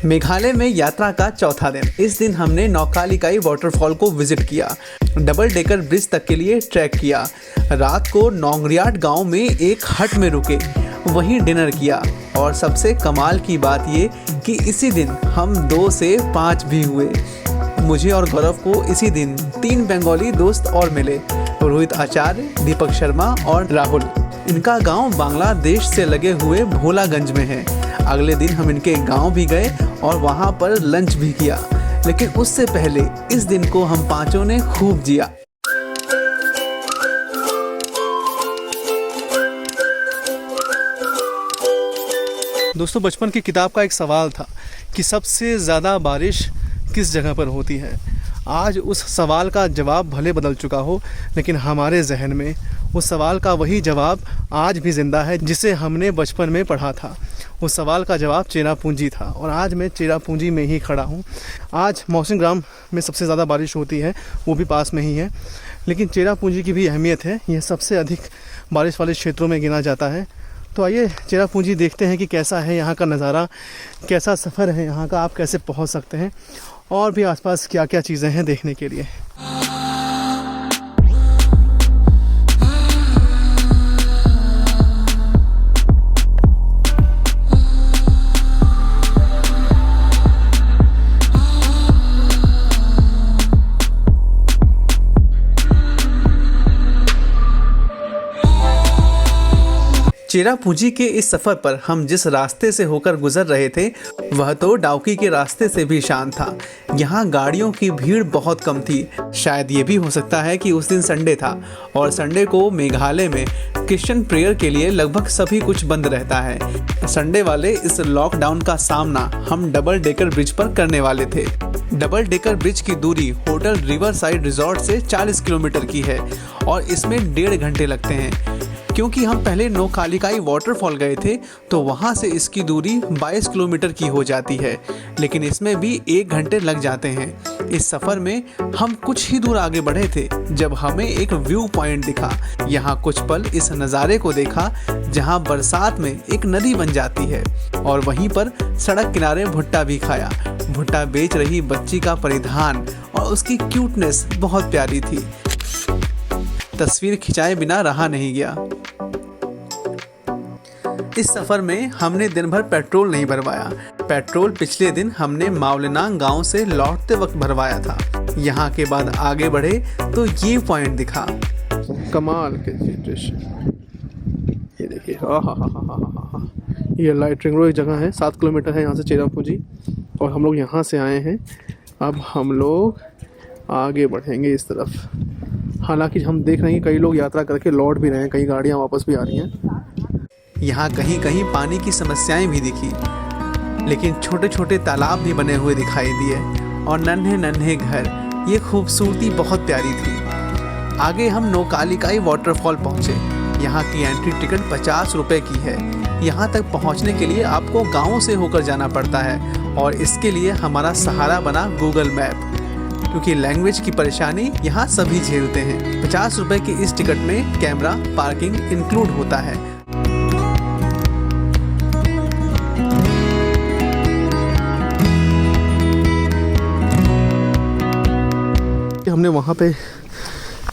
मेघालय में यात्रा का चौथा दिन। इस दिन हमने नौकालिकाई वाटरफॉल को विजिट किया, डबल डेकर ब्रिज तक के लिए ट्रैक किया, रात को नोंगरियाट गांव में एक हट में रुके, वहीं डिनर किया और सबसे कमाल की बात ये कि इसी दिन हम 2 से 5 भी हुए। मुझे और गौरव को इसी दिन 3 बंगाली दोस्त और मिले, रोहित आचार्य, दीपक शर्मा और राहुल। इनका गांव बांग्लादेश से लगे हुए भोलागंज में है। अगले दिन हम इनके गांव भी गए और वहां पर लंच भी किया, लेकिन उससे पहले इस दिन को हम पांचों ने खूब जिया। दोस्तों, बचपन की किताब का एक सवाल था कि सबसे ज़्यादा बारिश किस जगह पर होती है। आज उस सवाल का जवाब भले बदल चुका हो, लेकिन हमारे जहन में उस सवाल का वही जवाब आज भी ज़िंदा है जिसे हमने बचपन में पढ़ा था। उस सवाल का जवाब चेरापूंजी था और आज मैं चेरापूंजी में ही खड़ा हूँ। आज मौसिनराम में सबसे ज़्यादा बारिश होती है, वो भी पास में ही है, लेकिन चेरापूंजी की भी अहमियत है। यह सबसे अधिक बारिश वाले क्षेत्रों में गिना जाता है। तो आइए चेरापूंजी देखते हैं कि कैसा है यहाँ का नज़ारा, कैसा सफ़र है यहाँ का, आप कैसे पहुँच सकते हैं और भी आसपास क्या क्या चीज़ें हैं देखने के लिए। चेरापूंजी के इस सफ़र पर हम जिस रास्ते से होकर गुजर रहे थे वह तो डाउकी के रास्ते से भी शांत था। यहाँ गाड़ियों की भीड़ बहुत कम थी। शायद ये भी हो सकता है कि उस दिन संडे था और संडे को मेघालय में क्रिश्चियन प्रेयर के लिए लगभग सभी कुछ बंद रहता है। संडे वाले इस लॉकडाउन का सामना हम डबल डेकर ब्रिज पर करने वाले थे। डबल डेकर ब्रिज की दूरी होटल रिवर साइड रिजॉर्ट से 40 किलोमीटर की है और इसमें 1.5 घंटे लगते हैं। क्योंकि हम पहले नौकालिकाई वाटरफॉल गए थे तो वहाँ से इसकी दूरी 22 किलोमीटर की हो जाती है, लेकिन इसमें भी 1 घंटे लग जाते हैं। इस सफ़र में हम कुछ ही दूर आगे बढ़े थे जब हमें एक व्यू पॉइंट दिखा। यहाँ कुछ पल इस नज़ारे को देखा जहाँ बरसात में एक नदी बन जाती है और वहीं पर सड़क किनारे भुट्टा भी खाया। भुट्टा बेच रही बच्ची का परिधान और उसकी क्यूटनेस बहुत प्यारी थी। तस्वीर खिंचाए बिना रहा नहीं गया। इस सफ़र में हमने दिन भर पेट्रोल नहीं भरवाया। पेट्रोल पिछले दिन हमने मावलेनांग गांव से लौटते वक्त भरवाया था। यहाँ के बाद आगे बढ़े तो ये पॉइंट दिखा। कमाल के दृश्य, ये देखिए, ये लाइट रिंग रोड एक जगह है, 7 किलोमीटर है यहाँ से चेरापूंजी और हम लोग यहाँ से आए हैं। अब हम लोग आगे बढ़ेंगे इस तरफ। हालांकि हम देख रहे हैं कई लोग यात्रा करके लौट भी रहे हैं, कई गाड़ियाँ वापस भी आ रही हैं। यहाँ कहीं कहीं पानी की समस्याएं भी दिखी, लेकिन छोटे छोटे तालाब भी बने हुए दिखाई दिए और नन्हे नन्हे घर। ये खूबसूरती बहुत प्यारी थी। आगे हम नौकालिकाई वाटरफॉल पहुँचे। यहाँ की एंट्री टिकट 50 रुपये की है। यहाँ तक पहुँचने के लिए आपको गाँवों से होकर जाना पड़ता है और इसके लिए हमारा सहारा बना गूगल मैप, क्योंकि लैंग्वेज की परेशानी यहाँ सभी झेलते हैं। 50 रुपये की इस टिकट में कैमरा, पार्किंग इंक्लूड होता है। हमने वहाँ पे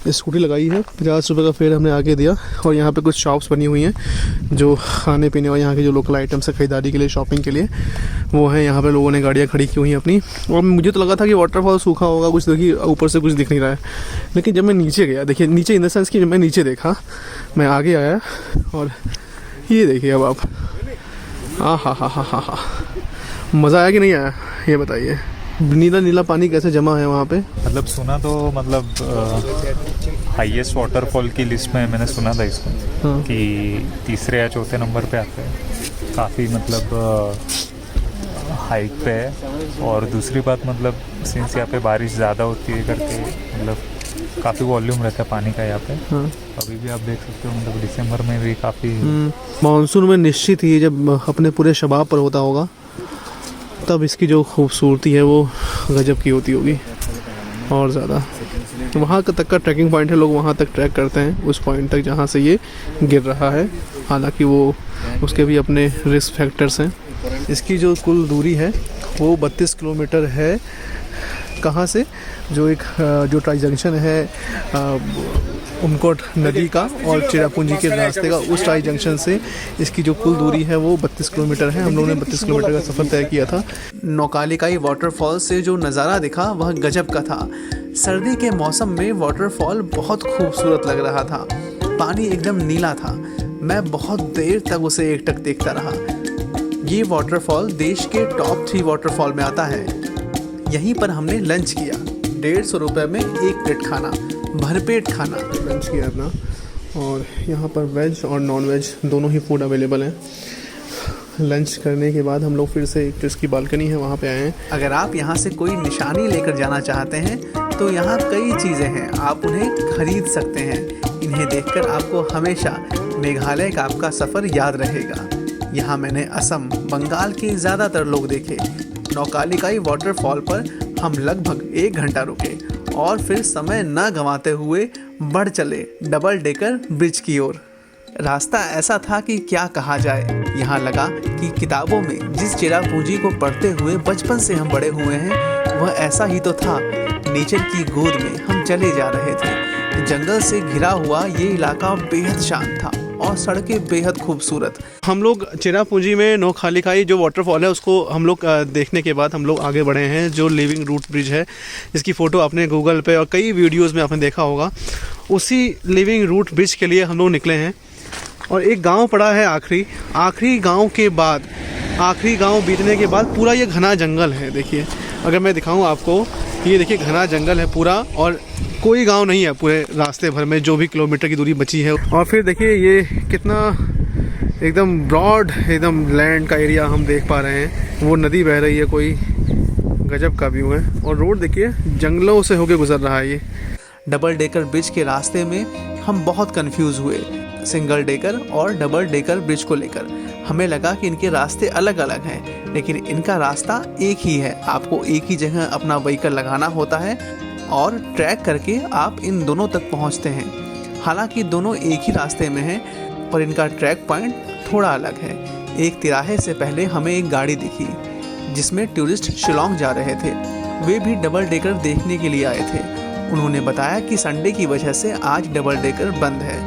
स्कूटी लगाई है, 50 रुपये का फेयर हमने आगे दिया और यहाँ पे कुछ शॉप्स बनी हुई हैं जो खाने पीने और यहाँ के जो लोकल आइटम्स है खरीदारी के लिए, शॉपिंग के लिए, वो है। यहाँ पे लोगों ने गाड़ियाँ खड़ी की हुई हैं अपनी। और मुझे तो लगा था कि वाटरफॉल सूखा होगा, कुछ देखिए ऊपर से कुछ दिख नहीं रहा है, लेकिन जब मैं नीचे गया, देखिए नीचे इन द सेंस कि जब मैं नीचे देखा, मैं आगे आया और ये देखिए अब आप, हा, मज़ा आया कि नहीं आया ये बताइए। नीला नीला पानी कैसे जमा है वहाँ पे। मतलब सुना तो हाईएस्ट वाटरफॉल की लिस्ट में मैंने सुना था इसको। हाँ। कि 3 या 4 नंबर पे आते हैं। काफ़ी हाइट पे है। और दूसरी बात सिंस यहाँ पे बारिश ज़्यादा होती है करके काफ़ी वॉल्यूम रहता है पानी का यहाँ पे। हाँ। अभी भी आप देख सकते हो दिसंबर में भी काफ़ी मानसून में निश्चित ही जब अपने पूरे शबाब पर होता होगा तब इसकी जो खूबसूरती है वो गजब की होती होगी और ज़्यादा। वहाँ तक का ट्रैकिंग पॉइंट है, लोग वहाँ तक ट्रैक करते हैं उस पॉइंट तक जहाँ से ये गिर रहा है। हालांकि वो उसके भी अपने रिस्क फैक्टर्स हैं। इसकी जो कुल दूरी है वो 32 किलोमीटर है। कहाँ से? जो ट्राई जंक्शन है उमकोट नदी का और चेरापूंजी के रास्ते का, उस ट्राई जंक्शन से इसकी जो कुल दूरी है वो 32 किलोमीटर है। हम लोगों ने 32 किलोमीटर का सफ़र तय किया था। नौकालिकाई वाटरफॉल से जो नज़ारा दिखा वह गजब का था। सर्दी के मौसम में वाटरफॉल बहुत खूबसूरत लग रहा था। पानी एकदम नीला था। मैं बहुत देर तक उसे एकटक देखता रहा। ये वाटरफॉल देश के टॉप 3 वाटरफॉल में आता है। यहीं पर हमने लंच किया। 150 रुपये में एक प्लेट खाना, भरपेट खाना लंच किया अपना। और यहाँ पर वेज और नॉन वेज दोनों ही फूड अवेलेबल हैं। लंच करने के बाद हम लोग फिर से जो इसकी बालकनी है वहाँ पे आए हैं। अगर आप यहाँ से कोई निशानी लेकर जाना चाहते हैं तो यहाँ कई चीज़ें हैं, आप उन्हें खरीद सकते हैं। इन्हें देखकर आपको हमेशा मेघालय का आपका सफ़र याद रहेगा। यहाँ मैंने असम, बंगाल के ज़्यादातर लोग देखे। नौकालिकाई वाटरफॉल पर हम लगभग 1 घंटा रुके और फिर समय न गंवाते हुए बढ़ चले डबल डेकर ब्रिज की ओर। रास्ता ऐसा था कि क्या कहा जाए। यहाँ लगा कि किताबों में जिस चेरापूंजी को पढ़ते हुए बचपन से हम बड़े हुए हैं वह ऐसा ही तो था। नेचर की गोद में हम चले जा रहे थे। जंगल से घिरा हुआ ये इलाका बेहद शांत था और सड़कें बेहद खूबसूरत। हम लोग चेरापूंजी में नौखालिकाई जो वाटरफॉल है उसको हम लोग देखने के बाद हम लोग आगे बढ़े हैं। जो लिविंग रूट ब्रिज है, इसकी फ़ोटो आपने गूगल पे और कई वीडियोस में आपने देखा होगा। उसी लिविंग रूट ब्रिज के लिए हम लोग निकले हैं। और एक गांव पड़ा है आखिरी गांव के बाद, आखिरी गांव बीतने के बाद पूरा ये घना जंगल है। देखिए, अगर मैं दिखाऊँ आपको, ये देखिए घना जंगल है पूरा और कोई गांव नहीं है पूरे रास्ते भर में, जो भी किलोमीटर की दूरी बची है। और फिर देखिए ये कितना एकदम ब्रॉड एकदम लैंड का एरिया हम देख पा रहे हैं। वो नदी बह रही है, कोई गजब का व्यू है। और रोड देखिए जंगलों से होके गुजर रहा है। ये डबल डेकर ब्रिज के रास्ते में हम बहुत कंफ्यूज हुए, सिंगल डेकर और डबल डेकर ब्रिज को लेकर। हमें लगा कि इनके रास्ते अलग अलग हैं, लेकिन इनका रास्ता एक ही है। आपको एक ही जगह अपना व्हीकल लगाना होता है और ट्रैक करके आप इन दोनों तक पहुंचते हैं। हालांकि दोनों एक ही रास्ते में हैं, पर इनका ट्रैक पॉइंट थोड़ा अलग है। एक तिराहे से पहले हमें एक गाड़ी दिखी जिसमें टूरिस्ट शिलोंग जा रहे थे। वे भी डबल डेकर देखने के लिए आए थे। उन्होंने बताया कि संडे की वजह से आज डबल डेकर बंद है।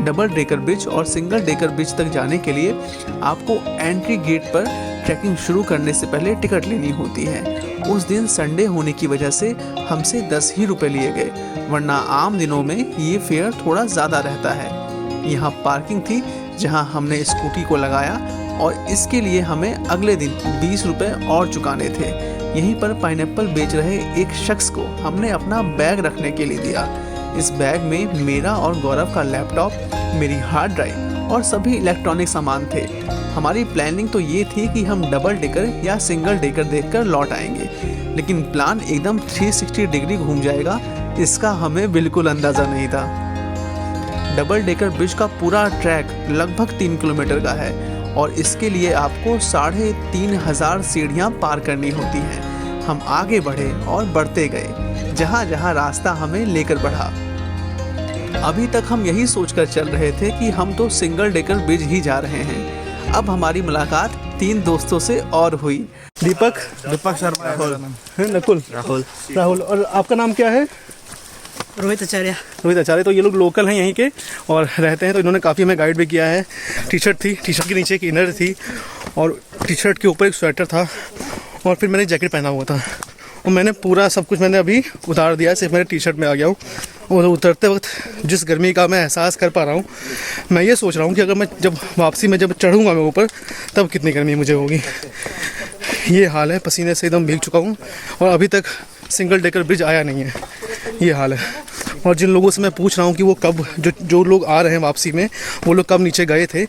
डबल डेकर ब्रिज और सिंगल डेकर ब्रिज तक जाने के लिए आपको एंट्री गेट पर ट्रैकिंग शुरू करने से पहले टिकट लेनी होती है। उस दिन संडे होने की वजह से हमसे 10 ही रुपये लिए गए, वरना आम दिनों में ये फेयर थोड़ा ज़्यादा रहता है। यहाँ पार्किंग थी जहाँ हमने स्कूटी को लगाया और इसके लिए हमें अगले दिन 20 रुपये और चुकाने थे। यहीं पर पाइनएप्पल बेच रहे एक शख्स को हमने अपना बैग रखने के लिए दिया। इस बैग में मेरा और गौरव का लैपटॉप, मेरी हार्ड ड्राइव और सभी इलेक्ट्रॉनिक सामान थे। हमारी प्लानिंग तो ये थी कि हम डबल डेकर या सिंगल डेकर देखकर लौट आएंगे, लेकिन प्लान एकदम 360 डिग्री घूम जाएगा इसका हमें बिल्कुल अंदाज़ा नहीं था। डबल डेकर ब्रिज का पूरा ट्रैक लगभग 3 किलोमीटर का है और इसके लिए आपको 3500 सीढ़ियाँ पार करनी होती हैं। हम आगे बढ़े और बढ़ते गए, जहाँ जहाँ रास्ता हमें लेकर बढ़ा। अभी तक हम यही सोचकर चल रहे थे कि हम तो सिंगल डेकर ब्रिज ही जा रहे हैं। अब हमारी मुलाकात 3 दोस्तों से और हुई। दीपक शर्मा, राहुल और आपका नाम क्या है? रोहित आचार्य। तो ये लोग लोकल हैं यहीं के और रहते हैं, तो इन्होंने काफ़ी हमें गाइड भी किया है। टी शर्ट के नीचे एक इनर थी और टी शर्ट के ऊपर एक स्वेटर था और फिर मैंने जैकेट पहना हुआ था और मैंने पूरा सब कुछ मैंने अभी उतार दिया, सिर्फ मेरे टी शर्ट में आ गया हूँ। और उतरते वक्त जिस गर्मी का मैं एहसास कर पा रहा हूँ, मैं ये सोच रहा हूँ कि अगर मैं जब वापसी में जब चढ़ूँगा मैं ऊपर, तब कितनी गर्मी मुझे होगी। ये हाल है, पसीने से एकदम भीग चुका हूँ और अभी तक सिंगल डेकर ब्रिज आया नहीं है, ये हाल है। और जिन लोगों से मैं पूछ रहा हूँ कि वो कब जो लोग आ रहे हैं वापसी में, वो लोग कब नीचे गए थे,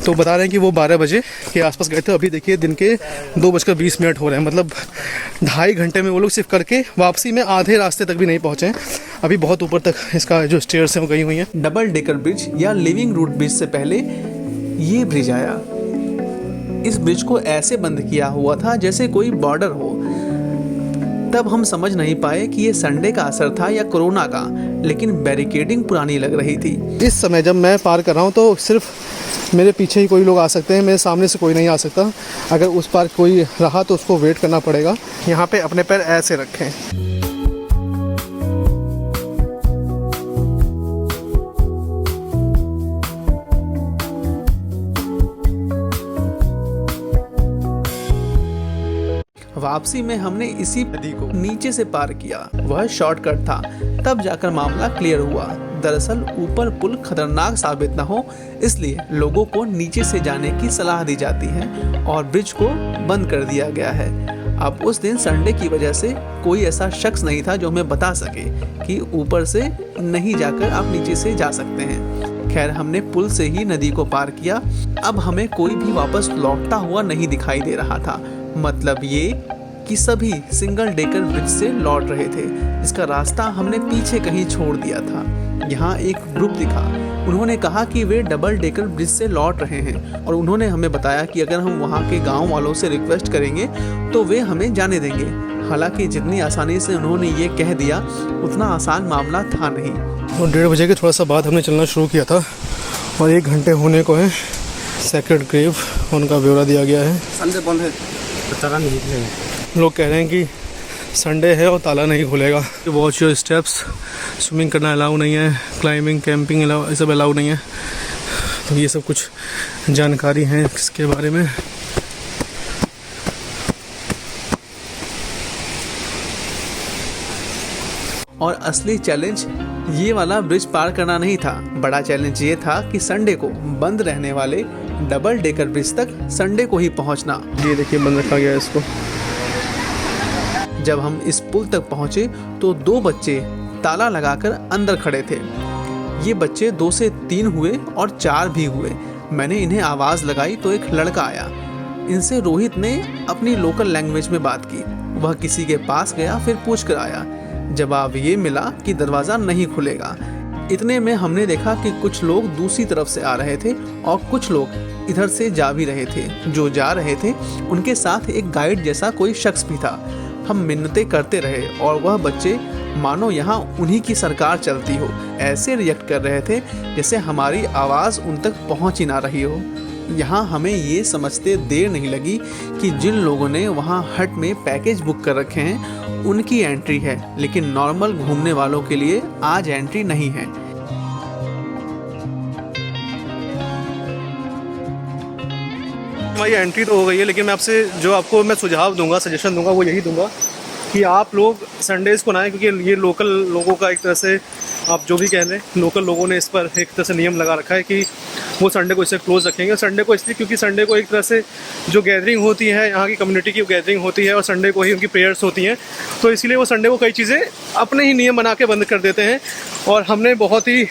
तो बता रहे हैं कि वो 12 बजे के आसपास गए थे। अभी देखिए दिन के 2:20 हो रहे हैं, मतलब 2.5 घंटे में वो लोग सिर्फ करके वापसी में आधे रास्ते तक भी नहीं पहुँचे हैं। अभी बहुत ऊपर तक इसका जो स्टेयर्स हैं वो गई हुई हैं। डबल डेकर ब्रिज या लिविंग रूट ब्रिज से पहले ये ब्रिज आया। इस ब्रिज को ऐसे बंद किया हुआ था जैसे कोई बॉर्डर हो। तब हम समझ नहीं पाए कि ये संडे का असर था या कोरोना का, लेकिन बैरिकेडिंग पुरानी लग रही थी। इस समय जब मैं पार कर रहा हूँ तो सिर्फ मेरे पीछे ही कोई लोग आ सकते हैं, मेरे सामने से कोई नहीं आ सकता। अगर उस पार कोई रहा तो उसको वेट करना पड़ेगा। यहाँ पे अपने पैर ऐसे रखें। वापसी में हमने इसी नदी को नीचे से पार किया। वह शॉर्टकट था। तब जाकर मामला क्लियर हुआ। दरअसल ऊपर पुल खतरनाक साबित न हो, इसलिए लोगों को नीचे से जाने की सलाह दी जाती है और ब्रिज को बंद कर दिया गया है। अब उस दिन संडे की वजह से कोई ऐसा शख्स नहीं था जो हमें बता सके कि ऊपर से नहीं जाकर आप नीचे से जा सकते हैं। खैर, हमने पुल से ही नदी को पार किया। अब हमें कोई भी वापस लौटता हुआ नहीं दिखाई दे रहा था। मतलब ये कि सभी सिंगल डेकर ब्रिज से लौट रहे थे। इसका रास्ता हमने पीछे कहीं छोड़ दिया था। यहाँ एक ग्रुप दिखा। उन्होंने कहा कि वे डबल डेकर ब्रिज से लौट रहे हैं और उन्होंने हमें बताया कि अगर हम वहाँ के गांव वालों से रिक्वेस्ट करेंगे तो वे हमें जाने देंगे। हालांकि जितनी आसानी से उन्होंने ये कह दिया, उतना आसान मामला था नहीं। और 1:30 बजे के थोड़ा सा बाद हमने चलना शुरू किया था और 1 घंटे होने को है। सेक्रेड ग्रेव उनका ब्यौरा दिया गया है। संडे बंद है तो ताला नहीं खुलेगा। लोग कह रहे हैं कि संडे है और ताला नहीं खुलेगा। Watch your steps. स्विमिंग करना अलाउ नहीं है, क्लाइंबिंग कैंपिंग अलाउ, ये सब अलाउ नहीं है। तो ये सब कुछ जानकारी है इसके बारे में। और असली चैलेंज ये वाला ब्रिज पार करना नहीं था। बड़ा चैलेंज ये था कि संडे को बंद रहने वाले डबल डेकर ब्रिज तक संडे को ही पहुंचना। ये देखिए बंद रखा गया है इसको। जब हम इस पुल तक पहुंचे तो 2 बच्चे ताला लगाकर अंदर खड़े थे। ये बच्चे 2 से 3 हुए और 4 भी हुए। मैंने इन्हें आवाज़ लगाई तो एक लड़का आया। इनसे रोहित ने अपनी लोकल लैंग्वेज में बात की। वह किसी के पास गया, फिर पूछ कर आया। जवाब ये मिला कि दरवाज़ा नहीं खुलेगा। इतने में हमने देखा कि कुछ लोग दूसरी तरफ से आ रहे थे और कुछ लोग इधर से जा भी रहे थे। जो जा रहे थे उनके साथ एक गाइड जैसा कोई शख्स भी था। हम मिन्नतें करते रहे और वह बच्चे मानो यहाँ उन्हीं की सरकार चलती हो, ऐसे रिएक्ट कर रहे थे जैसे हमारी आवाज़ उन तक पहुँच ही ना रही हो। यहाँ हमें ये समझते देर नहीं लगी कि जिन लोगों ने वहाँ हट में पैकेज बुक कर रखे हैं उनकी एंट्री है, लेकिन नॉर्मल घूमने वालों के लिए आज एंट्री नहीं है। हमारी एंट्री तो हो गई है, लेकिन मैं आपसे जो आपको मैं सुझाव दूंगा, सजेशन दूंगा, वो यही दूंगा कि आप लोग संडेज़ को ना आए, क्योंकि ये लोकल लोगों का एक तरह से, आप जो भी कह लें, लोकल लोगों ने इस पर एक तरह से नियम लगा रखा है कि वो संडे को इसे क्लोज़ रखेंगे। संडे को इसलिए क्योंकि संडे को एक तरह से जो गैदरिंग होती है, यहाँ की कम्युनिटी की गैदरिंग होती है और संडे को ही उनकी प्रेयर्स होती हैं, तो इसलिए वो संडे को कई चीज़ें अपने ही नियम बना के बंद कर देते हैं। और हमने बहुत ही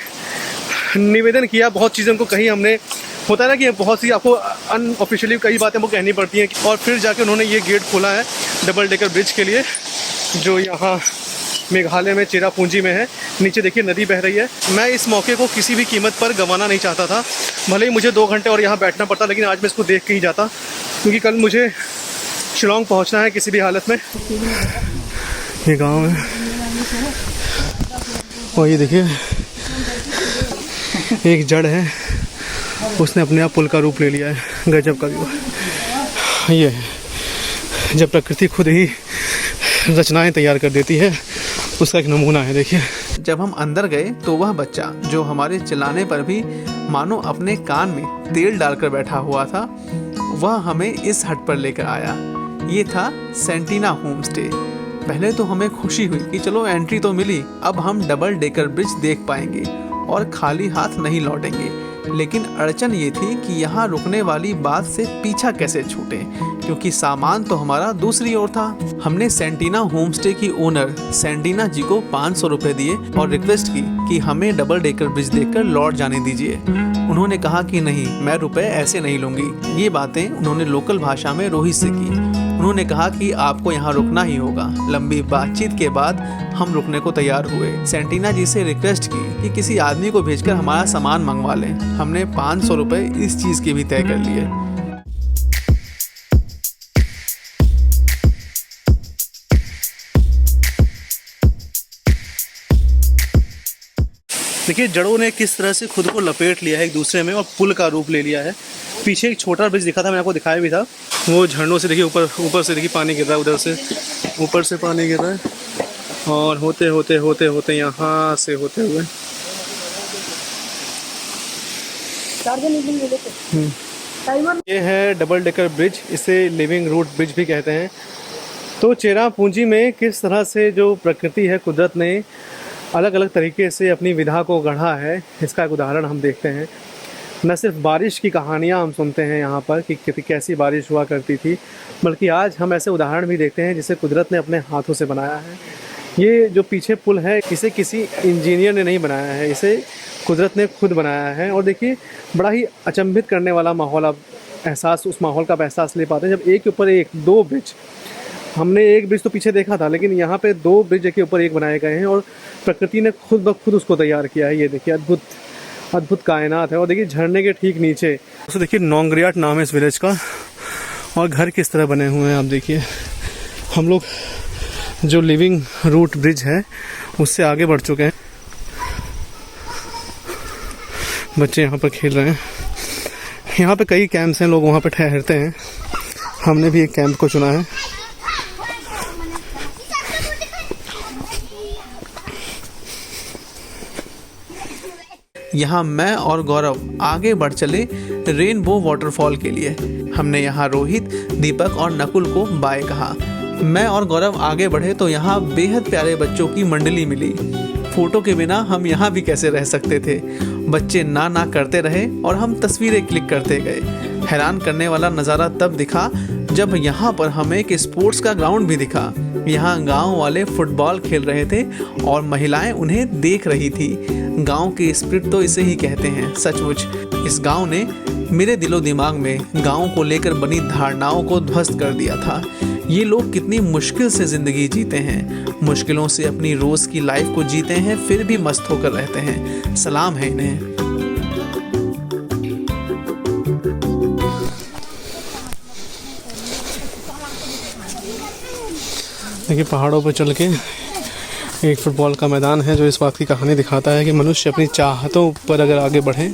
निवेदन किया, बहुत चीज़ें उनको कही हमने। होता है ना कि बहुत सी आपको अनऑफिशियली कई बातें वो कहनी पड़ती हैं, और फिर जाके उन्होंने ये गेट खोला है डबल डेकर ब्रिज के लिए, जो यहाँ मेघालय में चेरापूंजी में है। नीचे देखिए नदी बह रही है। मैं इस मौके को किसी भी कीमत पर गंवाना नहीं चाहता था। भले ही मुझे 2 घंटे और यहाँ बैठना पड़ता, लेकिन आज मैं इसको देख के ही जाता, क्योंकि कल मुझे शिलोंग पहुँचना है किसी भी हालत में। ये गाँव है और ये देखिए एक जड़ है, उसने अपने आप पुल का रूप ले लिया है। गजब का व्यू है ये। जब प्रकृति खुद ही रचनाएं तैयार कर देती है, उसका एक नमूना है। देखिए, जब हम अंदर गए तो वह बच्चा जो हमारे चिल्लाने पर भी मानो अपने कान में तेल डालकर बैठा हुआ था, वह हमें इस हट पर लेकर आया। ये था सेंटीना होम स्टे। पहले तो हमें खुशी हुई कि चलो एंट्री तो मिली, अब हम डबल डेकर ब्रिज देख पाएंगे और खाली हाथ नहीं लौटेंगे। लेकिन अड़चन ये थी कि यहाँ रुकने वाली बात से पीछा कैसे छूटे, क्योंकि सामान तो हमारा दूसरी ओर था। हमने सेंटीना होमस्टे की ओनर सेंटीना जी को 500 रुपये दिए और रिक्वेस्ट की कि हमें डबल डेकर ब्रिज देखकर लौट जाने दीजिए। उन्होंने कहा कि नहीं, मैं रुपए ऐसे नहीं लूँगी। ये बातें उन्होंने लोकल भाषा में रोहित से की। उन्होंने कहा कि आपको यहाँ रुकना ही होगा। लंबी बातचीत के बाद हम रुकने को तैयार हुए। सेंटीना जी से रिक्वेस्ट की कि किसी आदमी को भेजकर हमारा सामान मंगवा लें। हमने 500 रुपये इस चीज़ की भी तय कर लिए। देखिए जड़ों ने किस तरह से खुद को लपेट लिया है एक दूसरे में और पुल का रूप ले लिया है। पीछे एक छोटा ब्रिज दिखा था, मैंने आपको दिखाया भी था। वो झरनों से देखिए ऊपर से देखिए पानी गिर रहा है, उधर से ऊपर से पानी गिर रहा है और होते होते होते होते यहाँ से होते हुए ये है डबल डेकर ब्रिज, इसे लिविंग रूट ब्रिज भी कहते हैं। तो चेरापूंजी में किस तरह से जो प्रकृति है, कुदरत ने अलग अलग तरीके से अपनी विधा को गढ़ा है, इसका एक उदाहरण हम देखते हैं। न सिर्फ बारिश की कहानियाँ हम सुनते हैं यहाँ पर कि कैसी बारिश हुआ करती थी, बल्कि आज हम ऐसे उदाहरण भी देखते हैं जिसे कुदरत ने अपने हाथों से बनाया है। ये जो पीछे पुल है, इसे किसी इंजीनियर ने नहीं बनाया है, इसे कुदरत ने खुद बनाया है। और देखिए बड़ा ही अचंभित करने वाला माहौल, आप उस माहौल का एहसास ले पाते हैं जब एक के ऊपर एक दो ब्रिज, हमने एक ब्रिज तो पीछे देखा था, लेकिन यहाँ पे दो ब्रिज के ऊपर एक बनाए गए हैं और प्रकृति ने खुद ब खुद उसको तैयार किया है। ये देखिए अद्भुत कायनात है। और देखिए झरने के ठीक नीचे तो देखिए नोंगरियाट नाम है इस विलेज का, और घर किस तरह बने हुए हैं आप देखिए। हम लोग जो लिविंग रूट ब्रिज है उससे आगे बढ़ चुके हैं। बच्चे यहाँ पर खेल रहे हैं। यहाँ पे कई कैंप्स हैं, लोग वहाँ पे ठहरते हैं। हमने भी एक कैंप को चुना है। यहाँ मैं और गौरव आगे बढ़ चले रेनबो वाटरफॉल के लिए। हमने यहाँ रोहित, दीपक और नकुल को बाय कहा। मैं और गौरव आगे बढ़े तो यहाँ बेहद प्यारे बच्चों की मंडली मिली। फोटो के बिना हम यहाँ भी कैसे रह सकते थे। बच्चे ना करते रहे और हम तस्वीरें क्लिक करते गए। हैरान करने वाला नज़ारा तब दिखा जब यहाँ पर हमें एक स्पोर्ट्स का ग्राउंड भी दिखा। यहाँ गांव वाले फुटबॉल खेल रहे थे और महिलाएं उन्हें देख रही थी। गांव की स्पिरिट तो इसे ही कहते हैं। सचमुच इस गांव ने मेरे दिलो दिमाग में गांव को लेकर बनी धारणाओं को ध्वस्त कर दिया था। ये लोग कितनी मुश्किल से ज़िंदगी जीते हैं, मुश्किलों से अपनी रोज़ की लाइफ को जीते हैं, फिर भी मस्त होकर रहते हैं। सलाम है इन्हें। देखिए पहाड़ों पर चल के एक फुटबॉल का मैदान है जो इस बात की कहानी दिखाता है कि मनुष्य अपनी चाहतों पर अगर आगे बढ़े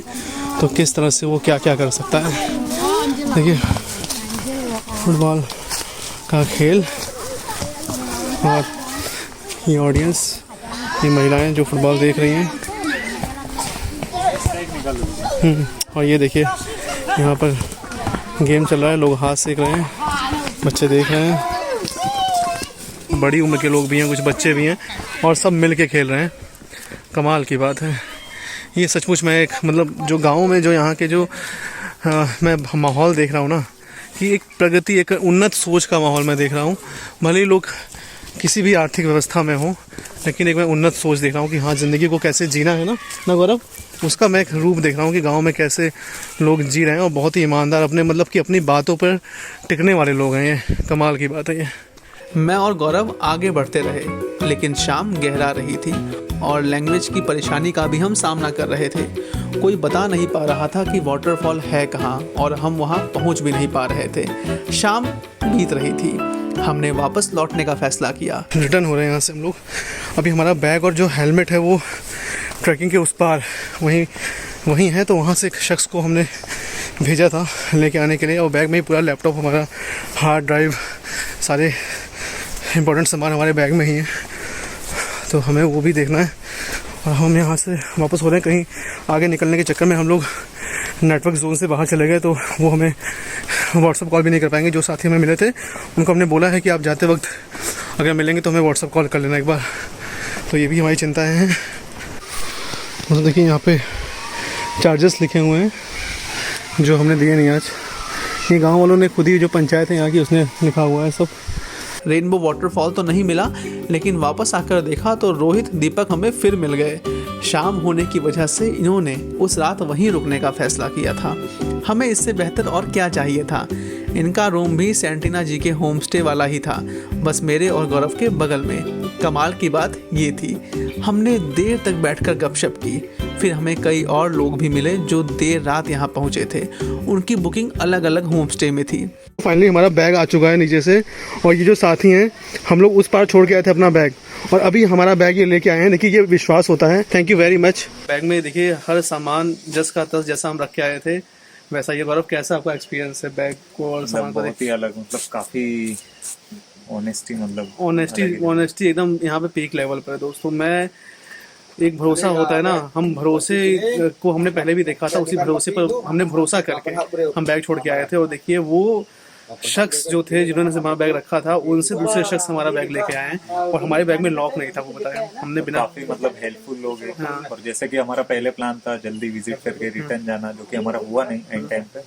तो किस तरह से वो क्या क्या कर सकता है। देखिए फुटबॉल का खेल और ये ऑडियंस, ये महिलाएं जो फुटबॉल देख रही हैं। और ये देखिए यहाँ पर गेम चल रहा है, लोग हाथ सेक रहे हैं, बच्चे देख रहे हैं, बड़ी उम्र के लोग भी हैं, कुछ बच्चे भी हैं और सब मिल के खेल रहे हैं। कमाल की बात है। ये सचमुच में एक मतलब जो गाँव में जो यहाँ के जो मैं माहौल देख रहा हूँ ना, कि एक प्रगति, एक उन्नत सोच का माहौल मैं देख रहा हूँ। भले ही लोग किसी भी आर्थिक व्यवस्था में हों, लेकिन एक मैं उन्नत सोच देख रहा हूँ कि हाँ ज़िंदगी को कैसे जीना है ना गौरव, उसका मैं एक रूप देख रहा हूँ कि गांव में कैसे लोग जी रहे हैं और बहुत ही ईमानदार, अपने मतलब कि अपनी बातों पर टिकने वाले लोग हैं। ये कमाल की बात है। ये मैं और गौरव आगे बढ़ते रहे, लेकिन शाम गहरा रही थी और लैंग्वेज की परेशानी का भी हम सामना कर रहे थे। कोई बता नहीं पा रहा था कि वाटरफॉल है कहाँ और हम वहाँ पहुँच भी नहीं पा रहे थे। शाम बीत रही थी। हमने वापस लौटने का फैसला किया। रिटर्न हो रहे हैं यहाँ से हम लोग। अभी हमारा बैग और जो हेलमेट है वो ट्रैकिंग के उस पार वहीं है, तो वहाँ से एक शख्स को हमने भेजा था लेके आने के लिए, और बैग में ही पूरा लैपटॉप, हमारा हार्ड ड्राइव, सारे इम्पोर्टेंट सामान हमारे बैग में ही है, तो हमें वो भी देखना है। और हम यहाँ से वापस हो रहे हैं। कहीं आगे निकलने के चक्कर में हम लोग नेटवर्क जोन से बाहर चले गए, तो वो हमें व्हाट्सअप कॉल भी नहीं कर पाएंगे। जो साथी हमें मिले थे उनको हमने बोला है कि आप जाते वक्त अगर मिलेंगे तो हमें व्हाट्सअप कॉल कर लेना एक बार। तो ये भी हमारी चिंताएँ हैं। मतलब देखिए यहाँ पे चार्जेस लिखे हुए हैं जो हमने दिए नहीं आज। ये गांव वालों ने खुद ही, जो पंचायत है यहाँ की, उसने लिखा हुआ है सब। रेनबो वाटरफॉल तो नहीं मिला, लेकिन वापस आकर देखा तो रोहित, दीपक हमें फिर मिल गए। शाम होने की वजह से इन्होंने उस रात वहीं रुकने का फैसला किया था। हमें इससे बेहतर और क्या चाहिए था। इनका रूम भी सेंटिना जी के होम स्टे वाला ही था, बस मेरे और गौरव के बगल में। कमाल की बात ये थी, हमने देर तक बैठकर गपशप की। फिर हमें कई और लोग भी मिले जो देर रात यहाँ पहुँचे थे। उनकी बुकिंग अलग अलग होम स्टे में थी। फाइनली हमारा बैग आ चुका है नीचे से, और ये जो साथी हैं हम लोग उस पार छोड़ के आए थे अपना बैग, और अभी हमारा बैग ये लेके आए हैं। देखिए ये विश्वास होता है। Thank you very much. Bag में देखिए हर सामान जस का तस जैसा हम रख के आए थे वैसा। ये गौरव, कैसा आपका एक्सपीरियंस है बैग को और सामान को? बहुत ही अलग, मतलब काफी ऑनेस्टी, मतलब ऑनेस्टी एकदम यहाँ पे पीक लेवल पर है दोस्तों। मैं एक भरोसा होता है ना, हम भरोसे को हमने पहले भी देखा था, उसी भरोसे पर हमने भरोसा करके हम बैग छोड़ के आए थे। और देखिए वो शख्स जो थे जिन्होंने हमारा बैग रखा था, उनसे दूसरे शख्स हमारा बैग लेके आए हैं, और हमारे बैग में लॉक नहीं था, वो बताया हमने बिना। काफी मतलब हेल्पफुल लोग हैं। और जैसे कि हमारा पहले प्लान था जल्दी विजिट करके रिटर्न जाना, जो कि हमारा हुआ नहीं एंड टाइम पे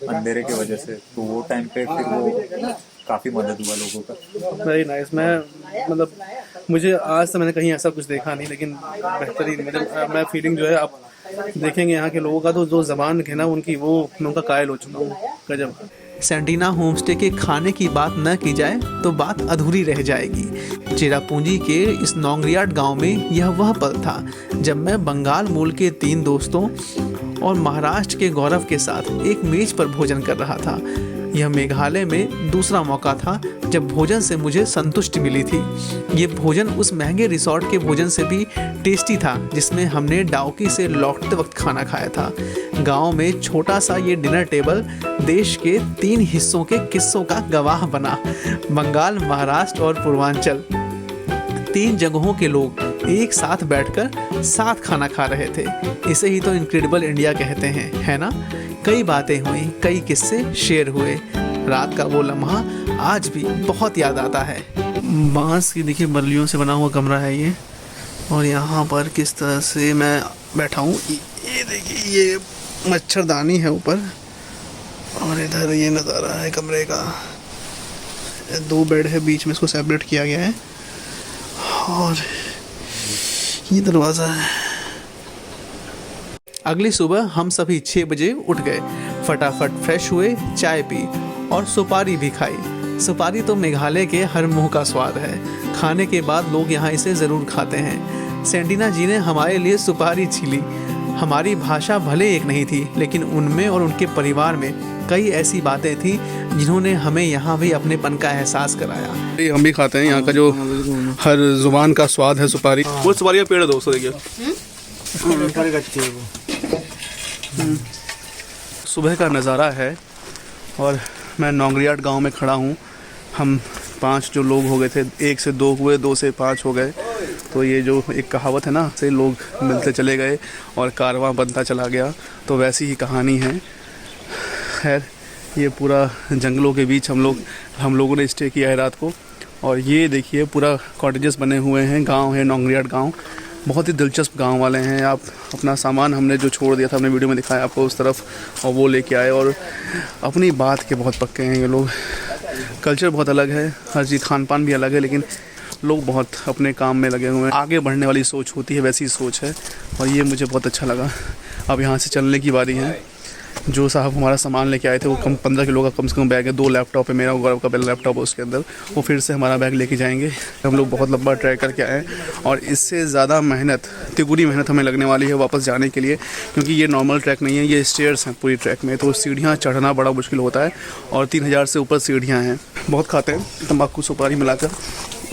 अंधेरे की वजह से, तो वो टाइम पे फिर वो काफी मदद हुआ लोगों का। Very nice. मैं मतलब मुझे आज तक मैंने कहीं ऐसा कुछ देखा नहीं, लेकिन बेहतरीन। मैं फीलिंग जो है आप देखेंगे यहाँ के लोगों का, तो जो जबान है ना उनकी, वो मैं उनका कायल हो चुका हूँ। गजब। सेंटीना होमस्टे के खाने की बात न की जाए तो बात अधूरी रह जाएगी। चेरापूंजी के इस नोंगरियाट गांव में यह वह पल था जब मैं बंगाल मूल के 3 दोस्तों और महाराष्ट्र के गौरव के साथ एक मेज पर भोजन कर रहा था। यह मेघालय में दूसरा मौका था जब भोजन से मुझे संतुष्टि मिली थी। ये भोजन उस महंगे रिसोर्ट के भोजन से भी टेस्टी था जिसमें हमने डाउकी से लौटते वक्त खाना खाया था। गांव में छोटा सा ये डिनर टेबल देश के 3 हिस्सों के किस्सों का गवाह बना। बंगाल, महाराष्ट्र और पूर्वांचल, 3 जगहों के लोग एक साथ बैठकर साथ खाना खा रहे थे। इसे ही तो इनक्रेडिबल इंडिया कहते हैं, है ना? कई बातें हुई, कई किस्से शेयर हुए। रात का वो लम्हा आज भी बहुत याद आता है। बांस की देखिए बल्लियों से बना हुआ कमरा है ये, और यहाँ पर किस तरह से मैं बैठा हूँ, ये देखिए ये मच्छरदानी है ऊपर, और इधर ये नज़ारा है कमरे का। 2 बेड है, बीच में इसको सेपरेट किया गया है, और ये दरवाज़ा है। अगली सुबह हम सभी 6 बजे उठ गए, फटाफट फ्रेश हुए, चाय पी और सुपारी भी खाई। सुपारी तो मेघालय के हर मुंह का स्वाद है। खाने के बाद लोग यहाँ इसे ज़रूर खाते हैं। सेंटीना जी ने हमारे लिए सुपारी छीली। हमारी भाषा भले एक नहीं थी, लेकिन उनमें और उनके परिवार में कई ऐसी बातें थी जिन्होंने हमें यहाँ भी अपनेपन का एहसास कराया। हम भी खाते हैं यहाँ का जो हर जुबान का स्वाद है सुपारी। वो सुपारी का पेड़ है दोस्तों, देखिए सुबह का नज़ारा है, और मैं नोंगरियाट गांव में खड़ा हूँ। हम 5 जो लोग हो गए थे, 1 से 2 हुए, 2 से 5 हो गए। तो ये जो एक कहावत है ना, से लोग मिलते चले गए और कारवां बनता चला गया, तो वैसी ही कहानी है। खैर ये पूरा जंगलों के बीच हम लोगों ने स्टे किया है रात को, और ये देखिए पूरा कॉटेजेस बने हुए हैं। गांव है नोंगरियाट गांव, बहुत ही दिलचस्प गांव वाले हैं। आप अपना सामान हमने जो छोड़ दिया था, हमने वीडियो में दिखाया आपको उस तरफ, और वो लेके आए, और अपनी बात के बहुत पक्के हैं ये लोग। कल्चर बहुत अलग है, हर चीज़, खान पान भी अलग है, लेकिन लोग बहुत अपने काम में लगे हुए हैं। आगे बढ़ने वाली सोच होती है, वैसी सोच है, और ये मुझे बहुत अच्छा लगा। अब यहाँ से चलने की बारी है। जो साहब हमारा सामान लेके आए थे, वो 15 किलो का कम से कम बैग है। 2 लैपटॉप है, मेरा गौरव का पहला लैपटॉप है उसके अंदर। वो फिर से हमारा बैग लेके जाएंगे। हम लोग बहुत लंबा ट्रैक करके आए, और इससे ज़्यादा मेहनत, तिगुनी मेहनत हमें लगने वाली है वापस जाने के लिए, क्योंकि ये नॉर्मल ट्रैक नहीं है, ये स्टेयर्स हैं पूरी ट्रैक में। तो सीढ़ियाँ चढ़ना बड़ा मुश्किल होता है, और 3000 से ऊपर सीढ़ियाँ हैं। बहुत खाते हैं तम्बाकू सुपारी मिलाकर,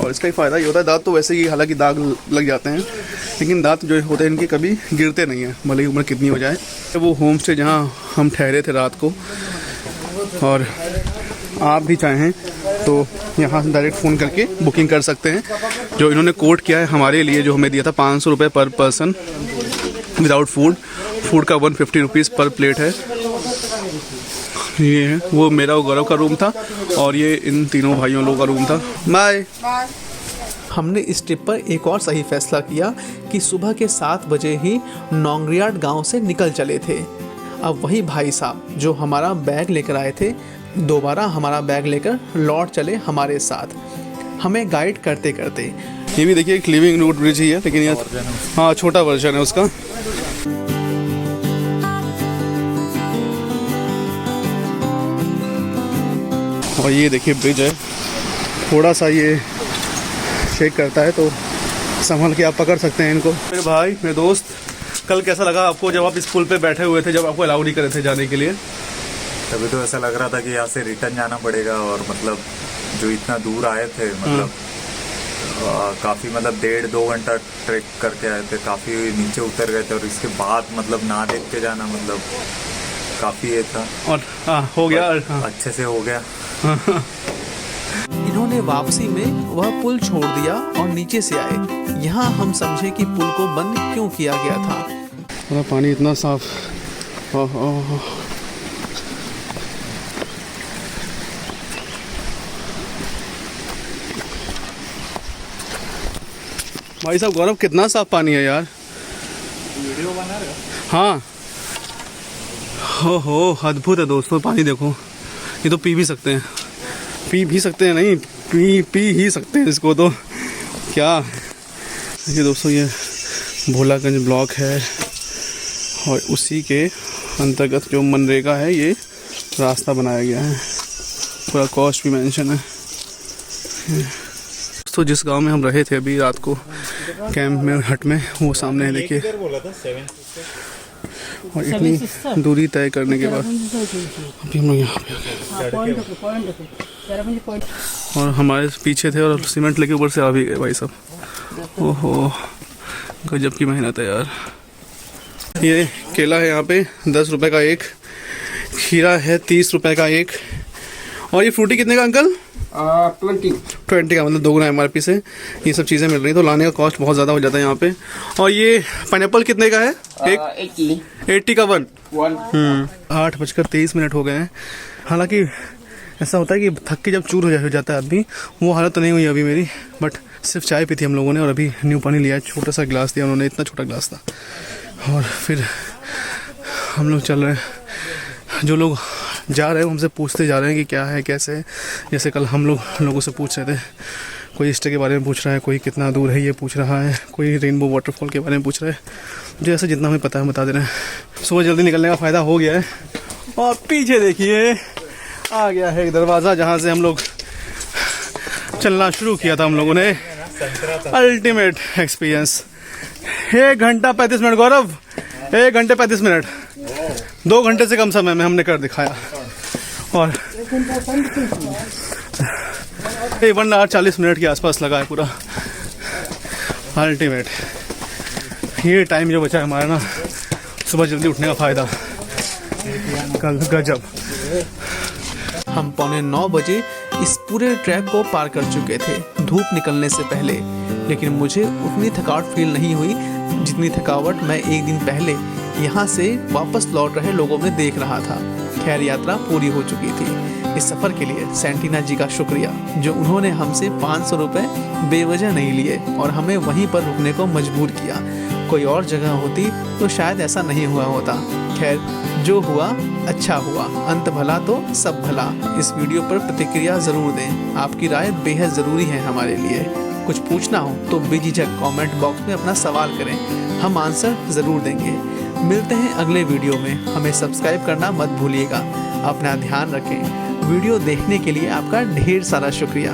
और इसका ही फ़ायदा ये होता है, दांत तो वैसे ही हालांकि दाग लग जाते हैं, लेकिन दांत जो होते हैं इनके कभी गिरते नहीं हैं, भले ही उम्र कितनी हो जाए। वो होम स्टे जहाँ हम ठहरे थे रात को, और आप भी चाहें तो यहाँ से डायरेक्ट फ़ोन करके बुकिंग कर सकते हैं। जो इन्होंने कोट किया है हमारे लिए, जो हमें दिया था 500 रुपये पर पर्सन विदाउट फूड का 150 रुपीज़ पर प्लेट है। ये है वो मेरा गौरव का रूम था, और ये इन तीनों भाइयों लोगों का रूम था। बाय। हमने इस ट्रिप पर एक और सही फैसला किया कि सुबह के 7 बजे ही नोंगरियाट गांव से निकल चले थे। अब वही भाई साहब जो हमारा बैग लेकर आए थे, दोबारा हमारा बैग लेकर लौट चले हमारे साथ, हमें गाइड करते करते। ये भी देखिए एक लिविंग रूट ब्रिज ही है, लेकिन ये हाँ छोटा वर्जन है उसका। और ये देखिए ब्रिज है, थोड़ा सा ये शेक करता है, तो संभल के आप पकड़ सकते हैं इनको। मेरे भाई, मेरे दोस्त, कल कैसा लगा आपको जब आप इस पुल पे बैठे हुए थे, जब आपको अलाउ नहीं करे थे जाने के लिए? तभी तो ऐसा लग रहा था कि यहाँ से रिटर्न जाना पड़ेगा। और मतलब जो इतना दूर आए थे, मतलब काफ़ी मतलब 1.5-2 घंटा ट्रैक करके आए थे, काफ़ी नीचे उतर गए थे। और इसके बाद मतलब ना देख के जाना मतलब काफ़ी ये था। और हो गया अच्छे से हो गया। इन्होंने वापसी में वह पुल छोड़ दिया और नीचे से आए। यहाँ हम समझे कि पुल को बंद क्यों किया गया था। पूरा पानी इतना साफ। ओह भाई साहब, गौरव कितना साफ पानी है यार। वीडियो बना रहे हो? हाँ, हो अद्भुत है दोस्तों। पानी देखो, ये तो पी भी सकते हैं, नहीं पी ही सकते हैं इसको तो। क्या ये दोस्तों, ये भोलागंज ब्लॉक है और उसी के अंतर्गत जो मनरेगा है ये रास्ता बनाया गया है। पूरा कॉस्ट भी मेंशन है। तो जिस गांव में हम रहे थे अभी रात को कैंप में, हट में, वो सामने है देखिए। और इतनी दूरी तय करने के बाद अभी हम लोग यहाँ पे आ गए और हमारे पीछे थे और सीमेंट लेके ऊपर से आ भी गए भाई साहब। ओहो, गजब की मेहनत है यार। ये केला है यहाँ पे 10 रुपए का एक, खीरा है 30 रुपए का एक। और ये फ्रूटी कितने का अंकल? 20 का, मतलब 2 गुना MRP से ये सब चीज़ें मिल रही, तो लाने का कॉस्ट बहुत ज़्यादा हो जाता है यहाँ पे। और ये पाइनएप्पल कितने का है? 80 का 1। 8:23 हो गए हैं। हालांकि ऐसा होता है कि थक के जब चूर हो जाता है आदमी, वो हालत तो नहीं हुई अभी मेरी, बट सिर्फ चाय पी थी हम लोगों ने और अभी न्यू पानी लिया है। छोटा सा गिलास दिया उन्होंने, इतना छोटा गिलास था। और फिर हम लोग चल रहे हैं। जो लोग जा रहे हैं हमसे पूछते जा रहे हैं कि क्या है कैसे है। जैसे कल हम लोगों से पूछ रहे थे, कोई स्टे के बारे में पूछ रहा है, कोई कितना दूर है ये पूछ रहा है, कोई रेनबो वाटरफॉल के बारे में पूछ रहा है। मुझे ऐसे जितना हमें पता है बता दे रहे हैं। सुबह जल्दी निकलने का फ़ायदा हो गया है। और पीछे देखिए आ गया है एक दरवाज़ा जहाँ से हम लोग चलना शुरू किया था हम लोगों ने। Ultimate experience. 1 घंटा 35 मिनट गौरव, 1 घंटे 35 मिनट, 2 घंटे से कम समय में हमने कर दिखाया। और 1 आवर 40 मिनट के आसपास लगा है पूरा। अल्टीमेट। ये टाइम जो बचा है हमारा ना, सुबह जल्दी उठने का फ़ायदा। कल गजब। हम 8:45 बजे इस पूरे ट्रैक को पार कर चुके थे धूप निकलने से पहले, लेकिन मुझे उतनी थकावट फील नहीं हुई जितनी थकावट मैं एक दिन पहले यहाँ से वापस लौट रहे लोगों में देख रहा था। खैर, यात्रा पूरी हो चुकी थी। इस सफ़र के लिए सेंटीना जी का शुक्रिया, जो उन्होंने हमसे 500 रुपये बेवजह नहीं लिए और हमें वहीं पर रुकने को मजबूर किया। कोई और जगह होती तो शायद ऐसा नहीं हुआ होता। खैर, जो हुआ अच्छा हुआ, अंत भला तो सब भला। इस वीडियो पर प्रतिक्रिया ज़रूर दें, आपकी राय बेहद ज़रूरी है हमारे लिए। कुछ पूछना हो तो बेझिझक कमेंट बॉक्स में अपना सवाल करें, हम आंसर ज़रूर देंगे। मिलते हैं अगले वीडियो में। हमें सब्सक्राइब करना मत भूलिएगा। अपना ध्यान रखें। वीडियो देखने के लिए आपका ढेर सारा शुक्रिया।